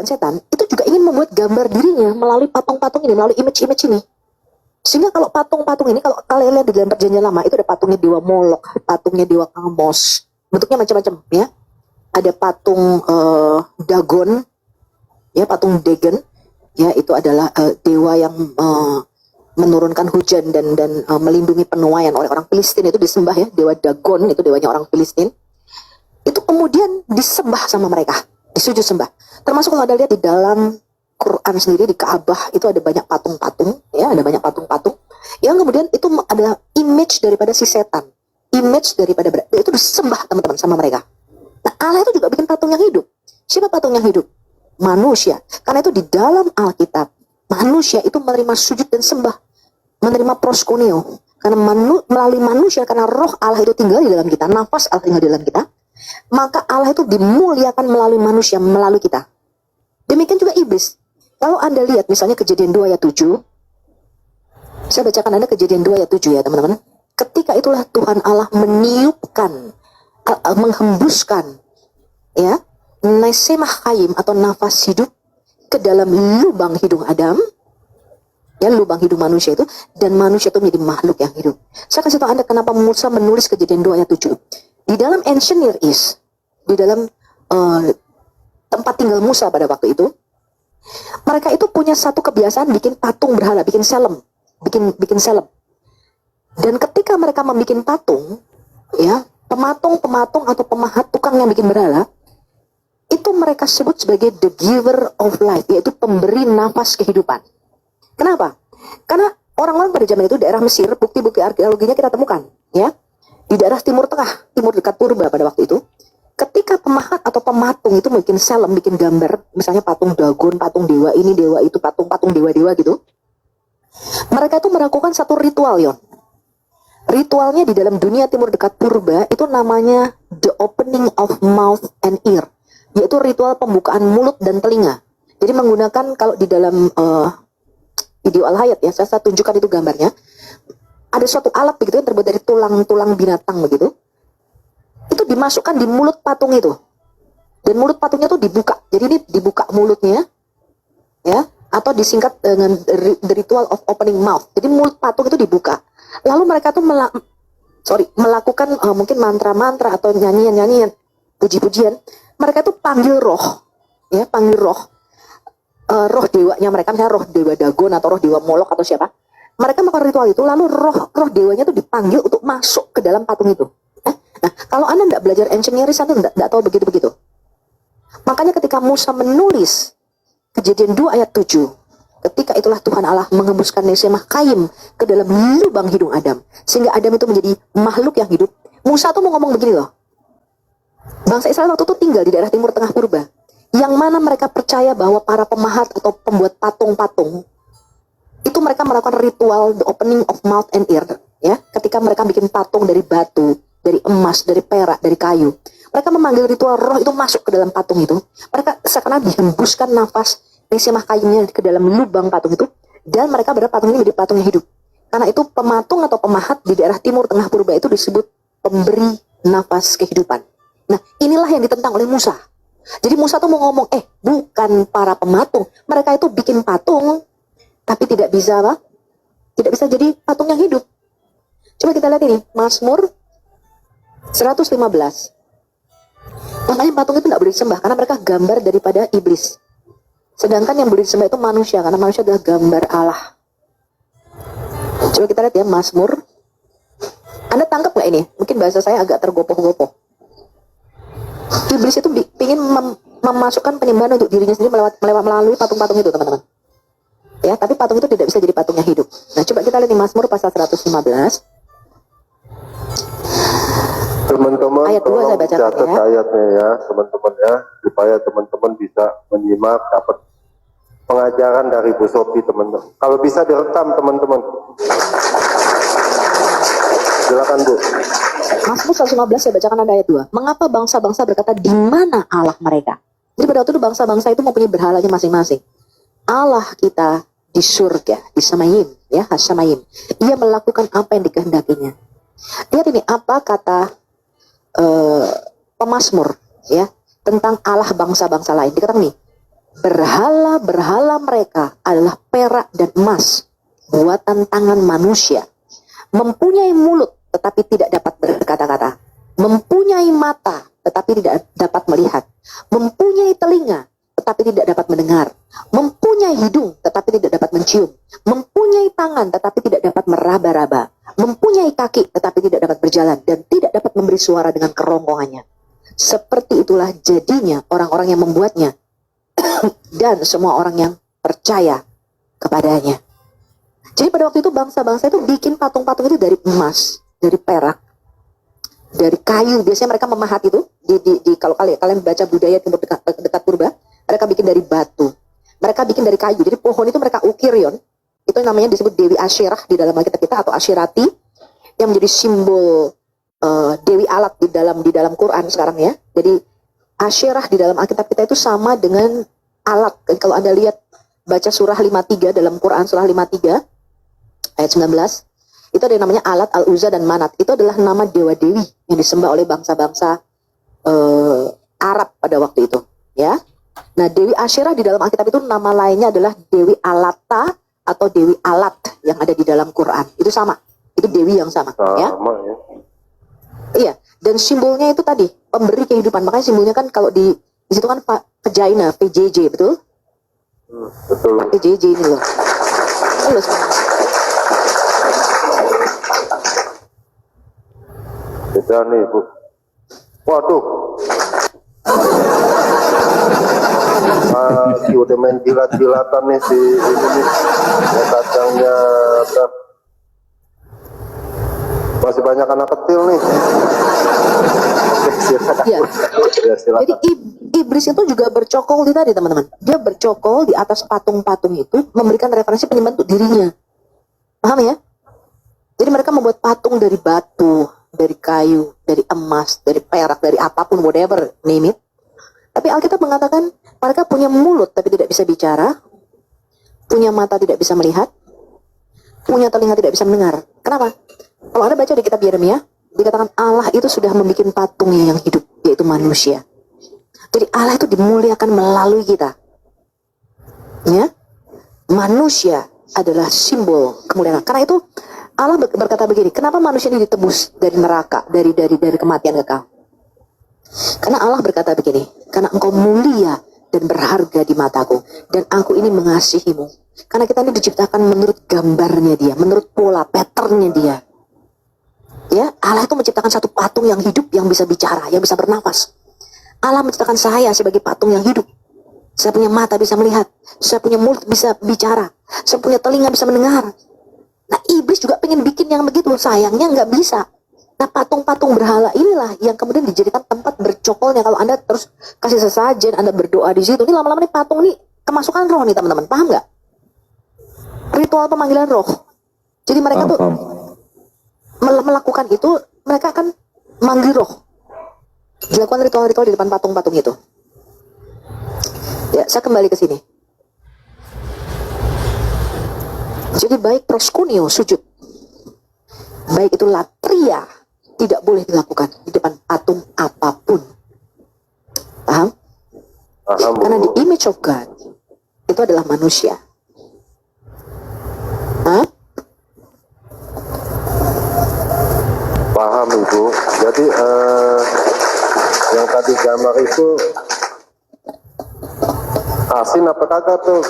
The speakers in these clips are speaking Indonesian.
setan itu juga ingin membuat gambar dirinya melalui patung-patung ini, melalui image-image ini. Sehingga kalau patung-patung ini, kalau kalian lihat di dalam perjanjian lama, itu ada patungnya dewa Molok, patungnya dewa Kamos, bentuknya macam-macam ya. Ada patung Dagon, ya, patung Dagon, ya, itu adalah dewa yang menurunkan hujan dan melindungi penuaian oleh orang Filistin, itu disembah ya, dewa Dagon itu dewanya orang Filistin. Itu kemudian disembah sama mereka, disujud sembah. Termasuk kalau Anda lihat di dalam Quran sendiri, di Ka'bah itu ada banyak patung-patung, ya, ada banyak patung-patung yang kemudian itu adalah image daripada si setan, image daripada itu disembah teman-teman sama mereka. Nah, Allah itu juga bikin patung yang hidup. Siapa patung yang hidup? Manusia. Karena itu di dalam Alkitab, manusia itu menerima sujud dan sembah, menerima proskuneo. Karena melalui manusia, karena roh Allah itu tinggal di dalam kita, nafas Allah tinggal di dalam kita, maka Allah itu dimuliakan melalui manusia, melalui kita. Demikian juga iblis. Kalau Anda lihat misalnya Kejadian 2 ayat 7, saya bacakan Anda Kejadian 2 ayat 7 ya teman-teman. Ketika itulah Tuhan Allah meniupkan, menghembuskan, ya, nesemah kayim atau nafas hidup ke dalam lubang hidung Adam, ya, lubang hidung manusia itu, dan manusia itu menjadi makhluk yang hidup. Saya kasih tahu Anda kenapa Musa menulis Kejadian 2 ayat 7. Di dalam Ancient Near East, di dalam tempat tinggal Musa pada waktu itu, mereka itu punya satu kebiasaan bikin patung berhala, bikin selem, bikin selem. Dan ketika mereka membuat patung, ya, pematung atau pemahat, tukang yang bikin berhala, itu mereka sebut sebagai the giver of life, yaitu pemberi nafas kehidupan. Kenapa? Karena orang-orang pada zaman itu, daerah Mesir, bukti-bukti arkeologinya kita temukan, ya, di daerah timur tengah, timur dekat Purba pada waktu itu, ketika pemahat atau pematung itu bikin selem, bikin gambar, misalnya patung Dagon, patung dewa ini, dewa itu, patung dewa-dewa gitu, mereka itu melakukan satu ritual, Yon. Ritualnya di dalam dunia timur dekat Purba itu namanya the opening of mouth and ear, yaitu ritual pembukaan mulut dan telinga. Jadi menggunakan, kalau di dalam video Al-Hayat ya, saya tunjukkan itu gambarnya, ada suatu alat begitu yang terbuat dari tulang-tulang binatang begitu, itu dimasukkan di mulut patung itu, dan mulut patungnya tuh dibuka. Jadi ini dibuka mulutnya, ya, atau disingkat dengan the ritual of opening mouth. Jadi mulut patung itu dibuka, lalu mereka tuh melakukan mungkin mantra-mantra atau nyanyian-nyanyian, puji-pujian. Mereka tuh panggil roh, ya, panggil roh, roh dewanya mereka, misalnya roh dewa Dagon atau roh dewa Molok atau siapa. Mereka melakukan ritual itu, lalu roh dewanya tuh dipanggil untuk masuk ke dalam patung itu. Nah, kalau Anda tidak belajar engineering, Anda tidak tahu begitu-begitu. Makanya ketika Musa menulis Kejadian 2 ayat 7, ketika itulah Tuhan Allah menghembuskan nesemah kayim ke dalam lubang hidung Adam, sehingga Adam itu menjadi makhluk yang hidup. Musa tuh mau ngomong begini loh, bangsa Israel waktu itu tinggal di daerah timur tengah Purba, yang mana mereka percaya bahwa para pemahat atau pembuat patung-patung itu mereka melakukan ritual the opening of mouth and ear, ya, ketika mereka bikin patung dari batu, dari emas, dari perak, dari kayu. Mereka memanggil ritual roh itu masuk ke dalam patung itu. Mereka seakan dihembuskan nafas nesemah kayunya ke dalam lubang patung itu, dan mereka berharap patung ini menjadi patung yang hidup. Karena itu pematung atau pemahat di daerah timur tengah Purba itu disebut pemberi nafas kehidupan. Nah, inilah yang ditentang oleh Musa. Jadi Musa tuh mau ngomong, bukan para pematung, mereka itu bikin patung, tapi tidak bisa apa? Tidak bisa jadi patung yang hidup. Coba kita lihat ini, Mazmur 115. Makanya patung itu tidak boleh disembah, karena mereka gambar daripada iblis. Sedangkan yang boleh disembah itu manusia, karena manusia adalah gambar Allah. Coba kita lihat ya, Mazmur. Anda tangkap nggak ini? Mungkin bahasa saya agak tergopoh-gopoh. Iblis itu ingin memasukkan penyembahan untuk dirinya sendiri melalui patung-patung itu, teman-teman. Ya, tapi patung itu tidak bisa jadi patung yang hidup. Nah, coba kita lihat di Mazmur pasal 115. Teman-teman, ayat 2 saya bacakan catat ya. ayatnya ya, teman-teman ya, supaya teman-teman bisa menyimak, dapat pengajaran dari Bu Sophie, teman-teman. Kalau bisa direkam, teman-teman. Silakan, Bu. Mazmur 115 saya bacakan ada ayat 2. Mengapa bangsa-bangsa berkata, di mana Allah mereka? Jadi pada waktu itu bangsa-bangsa itu mempunyai berhalanya masing-masing. Allah kita di surga, di Samayim, ya, Hasamayim. Ia melakukan apa yang dikehendakinya. Lihat ini, apa kata pemazmur, ya, tentang Allah bangsa-bangsa lain. Dikatakan nih, berhala-berhala mereka adalah perak dan emas, buatan tangan manusia. Mempunyai mulut tetapi tidak dapat berkata-kata. Mempunyai mata tetapi tidak dapat melihat. Mempunyai telinga tetapi tidak dapat mendengar. Mempunyai hidung tetapi tidak dapat mencium. Mempunyai tangan tetapi tidak dapat meraba-raba. Mempunyai kaki tetapi tidak dapat berjalan. Dan tidak dapat memberi suara dengan kerongkongannya. Seperti itulah jadinya orang-orang yang membuatnya dan semua orang yang percaya kepadanya. Jadi pada waktu itu bangsa-bangsa itu bikin patung-patung itu dari emas, dari perak, dari kayu. Biasanya mereka memahat itu kalau kalian baca budaya timur dekat purba, mereka bikin dari batu, mereka bikin dari kayu. Jadi pohon itu mereka ukir, itu namanya disebut Dewi Asyirah di dalam Alkitab kita, atau Asyirati, yang menjadi simbol Dewi Alat di dalam Quran sekarang ya. Jadi Asyirah di dalam Alkitab kita itu sama dengan alat. Kalau Anda lihat baca surah 53 dalam Quran, surah 53 ayat 19, itu ada yang namanya Alat, Al-Uzza, dan Manat. Itu adalah nama dewa-dewi yang disembah oleh bangsa-bangsa Arab pada waktu itu, ya. Nah, Dewi Asyirah di dalam Alkitab itu nama lainnya adalah Dewi Alata atau Dewi Alat yang ada di dalam Quran. Itu sama, itu dewi yang sama, ya. Iya, dan simbolnya itu tadi pemberi kehidupan. Makanya simbolnya kan kalau di situ kan vagina, VJJ, betul? Betul. VJJ ini loh. Halo semua. Beda nih, Bu. Waduh. Udah main jilat-jilatan nih si ini nih. Ya, kacangnya masih banyak anak kecil nih. Iya. Jadi iblis itu juga bercokol di tadi, teman-teman. Dia bercokol di atas patung-patung itu, memberikan referensi penyembahan untuk dirinya. Paham ya? Jadi mereka membuat patung dari batu, dari kayu, dari emas, dari perak, dari apapun, whatever, name it. Tapi Alkitab mengatakan mereka punya mulut tapi tidak bisa bicara, punya mata tidak bisa melihat, punya telinga tidak bisa mendengar. Kenapa? Kalau Anda baca di kitab Yeremia, dikatakan Allah itu sudah membuat patungnya yang hidup, yaitu manusia. Jadi Allah itu dimuliakan melalui kita. Ya, manusia adalah simbol kemuliaan. Karena itu Allah berkata begini, kenapa manusia ini ditebus dari neraka, dari kematian kekal? Karena Allah berkata begini, karena engkau mulia dan berharga di mataku, dan aku ini mengasihimu. Karena kita ini diciptakan menurut gambarnya dia, menurut pola, patternnya dia. Ya, Allah itu menciptakan satu patung yang hidup, yang bisa bicara, yang bisa bernafas. Allah menciptakan saya sebagai patung yang hidup. Saya punya mata bisa melihat, saya punya mulut bisa bicara, saya punya telinga bisa mendengar. Nah, iblis juga pengen bikin yang begitu, sayangnya nggak bisa. Nah, patung-patung berhala inilah yang kemudian dijadikan tempat bercokolnya. Kalau Anda terus kasih sesajen, Anda berdoa di situ, ini lama-lama nih patung nih kemasukan roh nih, teman-teman, paham nggak? Ritual pemanggilan roh. Jadi mereka tuh melakukan itu, mereka akan manggil roh. Dilakukan ritual-ritual di depan patung-patung itu. Ya, saya kembali ke sini. Jadi baik proskuneo, sujud, baik itu latria, tidak boleh dilakukan di depan patung apapun. Paham? Karena the image of God itu adalah manusia. Hah? Paham, Ibu. Jadi yang tadi gambar itu asin apa kagak tuh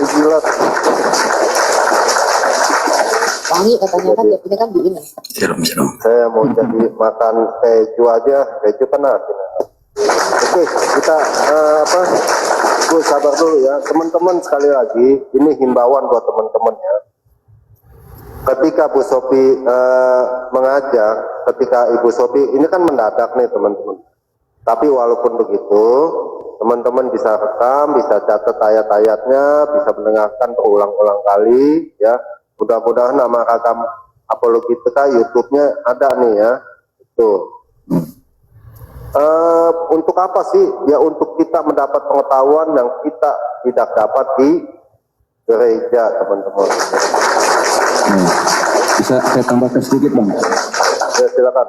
dijilat? Wangi katanya kan, dia punya kan di ini. Saya mau jadi makan keju aja, keju kan asin. Oke, kita Bu, sabar dulu ya, teman-teman. Sekali lagi, ini himbauan buat teman-teman ya. Ketika Bu Sophie mengajak, ketika Ibu Sophie, ini kan mendadak nih teman-teman. Tapi walaupun begitu, teman-teman bisa rekam, bisa catat ayat-ayatnya, bisa mendengarkan berulang-ulang kali ya. Mudah-mudahan nama rakam Apologetika YouTube-nya ada nih ya. Itu. Untuk apa sih? Ya untuk kita mendapat pengetahuan yang kita tidak dapat di gereja, teman-teman. Bisa saya tambahkan sedikit, Bang? Ya, silakan.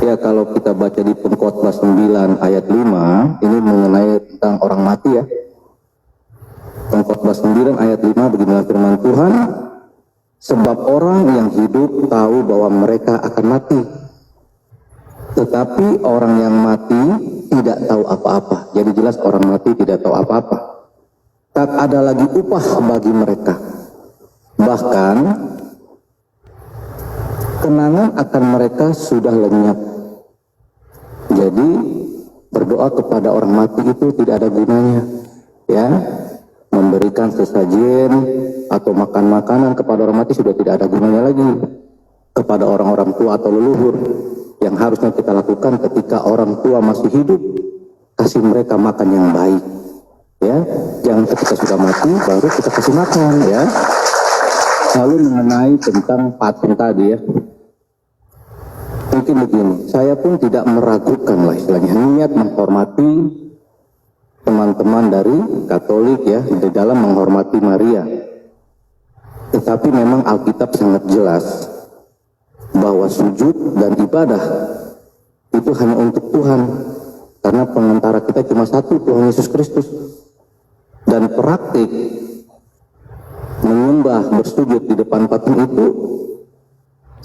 Ya, kalau kita baca di Pengkhotbah 9 ayat 5, ini mengenai tentang orang mati ya. Pengkhotbah 9 ayat 5 beginilah firman Tuhan, sebab orang yang hidup tahu bahwa mereka akan mati, tetapi orang yang mati tidak tahu apa-apa. Jadi jelas orang mati tidak tahu apa-apa. Tak ada lagi upah bagi mereka. Bahkan kenangan akan mereka sudah lenyap. Jadi berdoa kepada orang mati itu tidak ada gunanya, ya. Memberikan sesajen atau makan makanan kepada orang mati sudah tidak ada gunanya lagi. Kepada orang-orang tua atau leluhur, yang harusnya kita lakukan ketika orang tua masih hidup, kasih mereka makan yang baik, ya. Jangan ketika sudah mati baru kita kasih makan, ya. Lalu mengenai tentang patung tadi ya, mungkin begini, saya pun tidak meragukan lah istilahnya niat menghormati teman-teman dari Katolik ya di dalam menghormati Maria. Tetapi memang Alkitab sangat jelas bahwa sujud dan ibadah itu hanya untuk Tuhan, karena pengantara kita cuma satu, Tuhan Yesus Kristus. Dan praktik menyembah bersujud di depan patung itu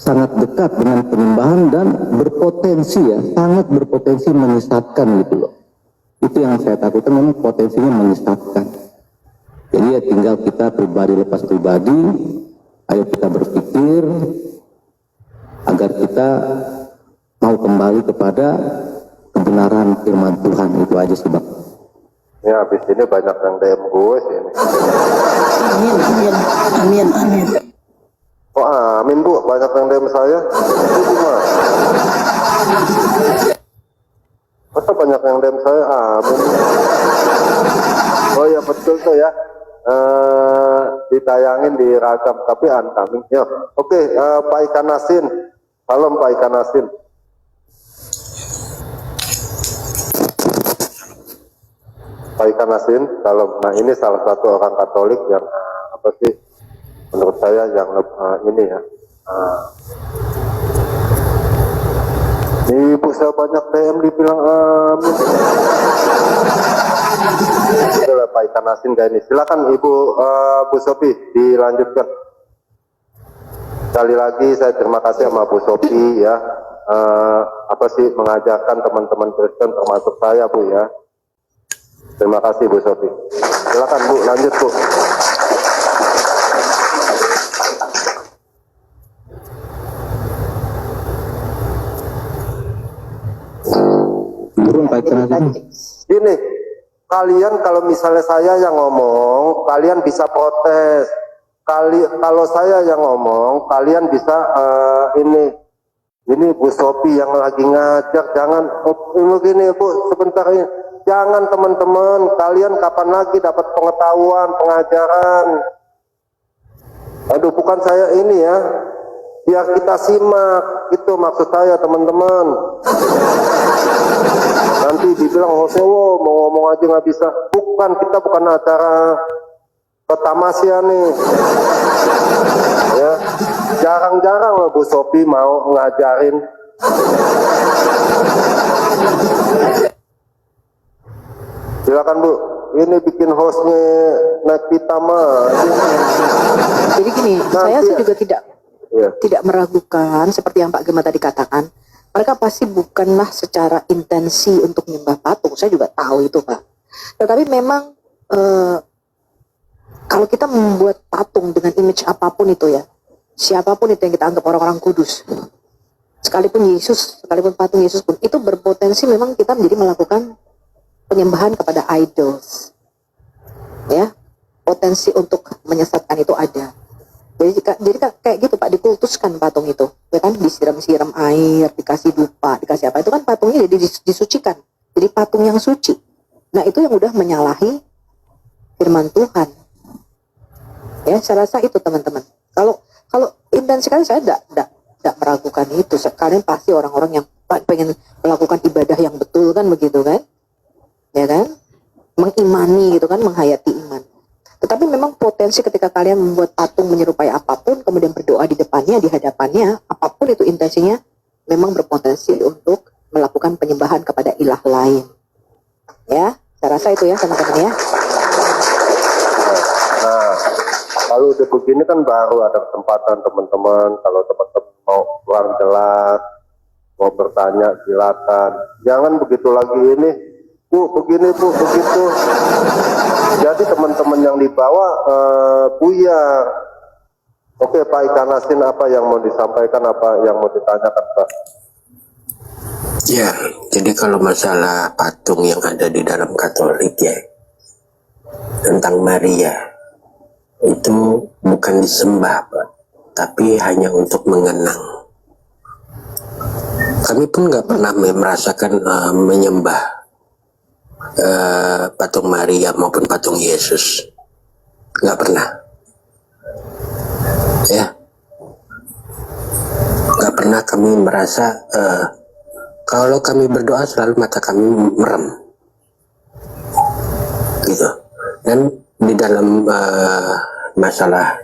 sangat dekat dengan penyembahan dan berpotensi ya, sangat berpotensi menyesatkan gitu loh. Itu yang saya takutkan, memang potensinya menyesatkan. Jadi ya tinggal kita pribadi lepas pribadi, ayo kita berpikir agar kita mau kembali kepada kebenaran firman Tuhan. Itu aja sih Bang. Ya, habis ini banyak yang DM gue sih ini. Amin, amin, amin, amin. Oh amin Bu, banyak yang DM saya. Itu gimana? Masa banyak yang DM saya? Amin. Oh ya betul tuh ya. Ditayangin di Ragam tapi amin. Ya, oke, Pak Ikan Asin. Salam Pak Ikan Asin. Pak Ikan Asin, salam. Nah ini salah satu orang Katolik yang apa sih? Menurut saya yang ini ya. Ibu saya banyak DM dibilang amin. Itulah Pak Ikan Asin kayak ini. Silakan Ibu Bu Sophie dilanjutkan. Sekali lagi saya terima kasih sama Bu Sophie ya. Apa sih mengajarkan teman-teman Kristen termasuk saya Bu ya. Terima kasih Bu Sophie. Silakan Bu, lanjut Bu. Turun Pak Ikan Asin. Gini, kalian kalau misalnya saya yang ngomong, kalian bisa protes. Kalau saya yang ngomong, kalian bisa ini Bu Sophie yang lagi ngajar, jangan begini Bu, sebentar ini. Jangan teman-teman, kalian kapan lagi dapat pengetahuan, pengajaran. Aduh, bukan saya ini ya. Biar kita simak, itu maksud saya teman-teman. Nanti dibilang Hosewo mau ngomong aja nggak bisa. Bukan, kita bukan acara ketamasya nih. Ya, jarang-jarang loh Bu Sophie mau ngajarin. Silakan Bu, ini bikin hostnya naik pitama. Jadi gini, saya sih juga tidak meragukan seperti yang Pak Gema tadi katakan. Mereka pasti bukanlah secara intensi untuk menyembah patung. Saya juga tahu itu Pak. Tetapi memang kalau kita membuat patung dengan image apapun itu ya, siapapun itu yang kita anggap orang-orang kudus, sekalipun Yesus, sekalipun patung Yesus pun, itu berpotensi memang kita menjadi melakukan penyembahan kepada idols. Ya, potensi untuk menyesatkan itu ada. Jadi kayak gitu Pak, dikultuskan patung itu, ya kan, disiram-siram air, dikasih dupa, dikasih apa, itu kan patungnya jadi disucikan, jadi patung yang suci. Nah itu yang udah menyalahi firman Tuhan. Ya, saya rasa itu teman-teman. Kalau intensi kalian, saya tidak meragukan itu. Kalian pasti orang-orang yang pengen melakukan ibadah yang betul kan, begitu kan, ya kan, mengimani gitu kan, menghayati iman. Tetapi memang potensi ketika kalian membuat patung menyerupai apapun, kemudian berdoa di depannya, di hadapannya, apapun itu intensinya, memang berpotensi untuk melakukan penyembahan kepada ilah lain. Ya, saya rasa itu ya teman-teman ya. Nah, kalau udah begini kan baru ada kesempatan teman-teman, kalau teman-teman mau kurang jelas, mau bertanya silakan. Jangan begitu lagi ini, Bu, begini Bu, begitu. Jadi teman-teman yang di bawah buyar. Oke Pak Ikan Asin, apa yang mau disampaikan, apa yang mau ditanyakan Pak? Ya, jadi kalau masalah patung yang ada di dalam Katolik ya, tentang Maria, itu bukan disembah Pak, tapi hanya untuk mengenang. Kami pun nggak pernah merasakan menyembah patung Maria maupun patung Yesus, nggak pernah. Ya, nggak pernah kami merasa kalau kami berdoa selalu mata kami merem, gitu. Dan di dalam masalah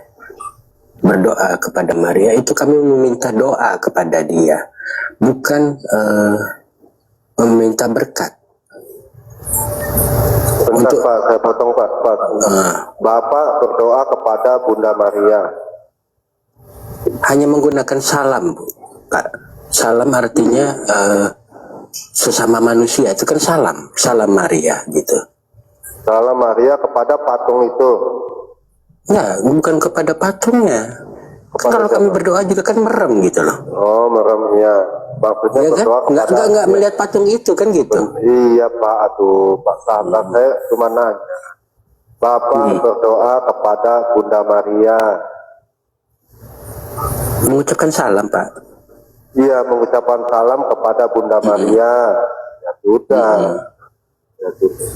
berdoa kepada Maria itu kami meminta doa kepada dia, bukan meminta berkat. Bentar Pak, saya potong Pak. Bapak berdoa kepada Bunda Maria. Hanya menggunakan salam, Pak. Salam artinya sesama manusia, itu kan salam Maria gitu. Salam Maria kepada patung itu. Nah, bukan kepada patungnya. Kan kalau kami berdoa juga kan merem gitu loh. Oh, meremnya. Maksudnya Ya kan? berdoa kepada... Nggak melihat patung itu kan gitu. Iya Pak, aduh Pak sahabat, saya cuma nanya. Bapak berdoa kepada Bunda Maria. Mengucapkan salam Pak. Iya, mengucapkan salam kepada Bunda Maria. Ya sudah. Ya sudah.